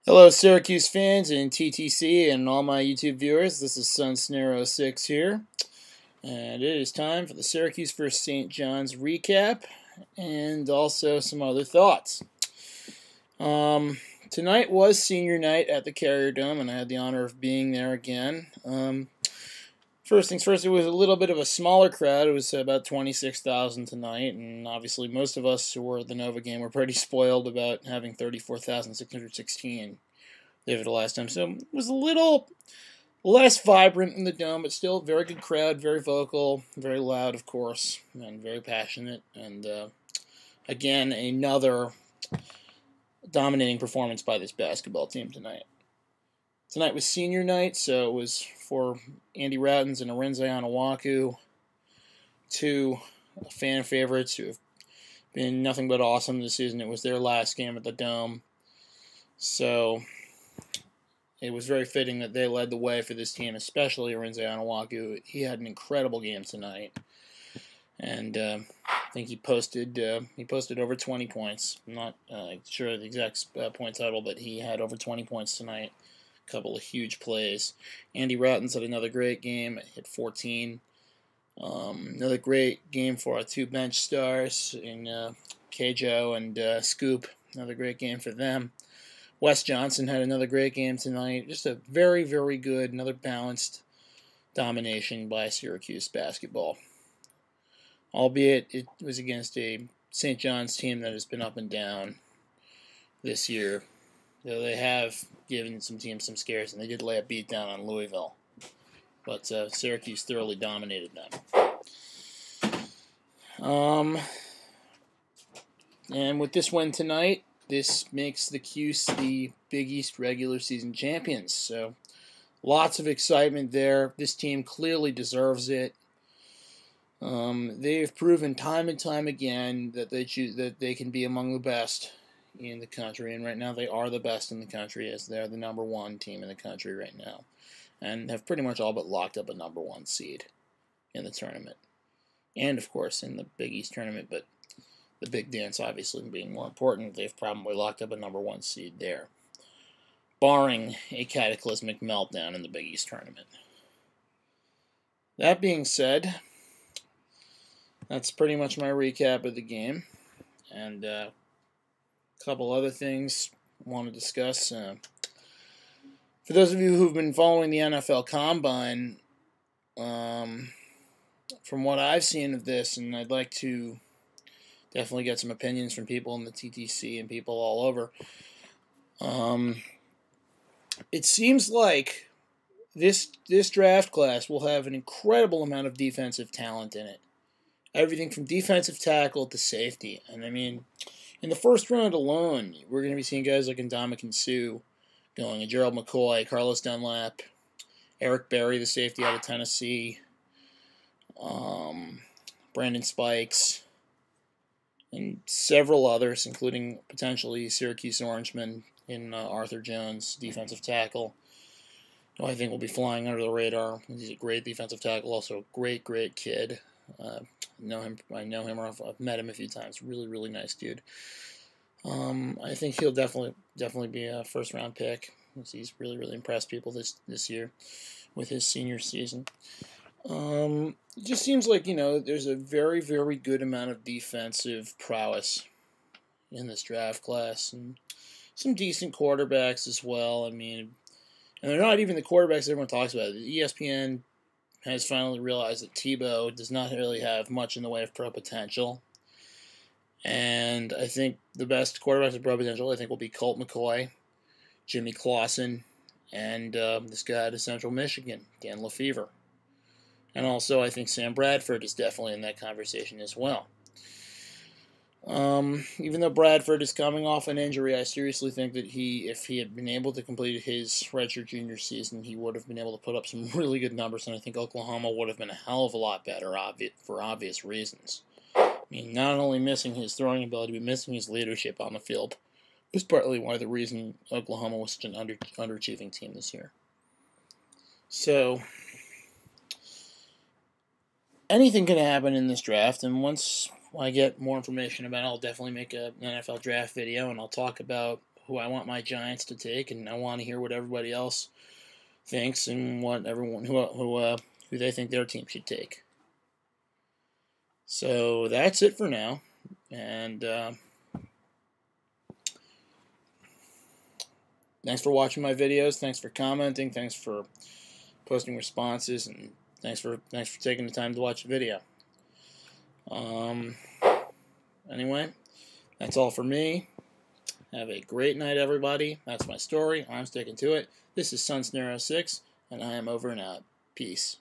Hello, Syracuse fans and TTC and all my YouTube viewers. This is SunSnare06 here, and it is time for the Syracuse vs. St. John's recap and also some other thoughts. Tonight was senior night at the Carrier Dome, and I had the honor of being there again. First things first, it was a little bit of a smaller crowd. It was about 26,000 tonight, and obviously most of us who were at the Nova game were pretty spoiled about having 34,616 there for the last time. So it was a little less vibrant in the Dome, but still a very good crowd, very vocal, very loud, of course, and very passionate. And again, another dominating performance by this basketball team tonight. Tonight was senior night, so it was for Andy Routens and Arinze Onuaku, two fan favorites who have been nothing but awesome this season. It was their last game at the Dome, so it was very fitting that they led the way for this team, especially Arinze Onuaku. He had an incredible game tonight, and I think he posted over 20 points. I'm not sure the exact point total, but he had over 20 points tonight. Couple of huge plays. Andy Routens had another great game, hit 14. Another great game for our two bench stars in Kjo and Scoop. Another great game for them. Wes Johnson had another great game tonight. Just a very, very good, another balanced domination by Syracuse basketball. Albeit it was against a St. John's team that has been up and down this year. Though they have given some teams some scares, and they did lay a beat down on Louisville. But Syracuse thoroughly dominated them. And with this win tonight, this makes the Cuse the Big East regular season champions. So lots of excitement there. This team clearly deserves it. They've proven time and time again that they can be among the best in the country, and right now they are the best in the country, as they're the number one team in the country right now, and have pretty much all but locked up a number one seed in the tournament, and of course in the Big East tournament, but the big dance obviously being more important. They've probably locked up a number one seed there, barring a cataclysmic meltdown in the Big East tournament. That being said, that's pretty much my recap of the game, and couple other things I want to discuss. For those of you who've been following the NFL Combine, from what I've seen of this, and I'd like to definitely get some opinions from people in the TTC and people all over, it seems like this draft class will have an incredible amount of defensive talent in it. Everything from defensive tackle to safety. And I mean, in the first round alone, we're going to be seeing guys like Ndamukong Suh going, and Gerald McCoy, Carlos Dunlap, Eric Berry, the safety out of Tennessee, Brandon Spikes, and several others, including potentially Syracuse Orangeman in Arthur Jones, defensive tackle, who I think will be flying under the radar. He's a great defensive tackle, also a great, great kid. I know him, or I've met him a few times. Really, really nice dude. I think he'll definitely be a first round pick. He's really, really impressed people this year with his senior season. It just seems like, there's a very, very good amount of defensive prowess in this draft class, and some decent quarterbacks as well. I mean, and they're not even the quarterbacks everyone talks about. The ESPN has finally realized that Tebow does not really have much in the way of pro potential. And I think the best quarterbacks with pro potential, I think, will be Colt McCoy, Jimmy Clausen, and this guy out of Central Michigan, Dan Lefevre. And also, I think Sam Bradford is definitely in that conversation as well. Even though Bradford is coming off an injury, I seriously think that if he had been able to complete his redshirt junior season, he would have been able to put up some really good numbers, and I think Oklahoma would have been a hell of a lot better for obvious reasons. I mean, not only missing his throwing ability, but missing his leadership on the field was partly why the reason Oklahoma was such an underachieving team this year. So, anything can happen in this draft, and once I get more information about it, I'll definitely make an NFL draft video, and I'll talk about who I want my Giants to take, and I want to hear what everybody else thinks and what everyone who they think their team should take. So that's it for now, and thanks for watching my videos. Thanks for commenting. Thanks for posting responses, and thanks for taking the time to watch the video. Anyway, that's all for me. Have a great night, everybody. That's my story. I'm sticking to it. This is Sunsnare 06, and I am over and out. Peace.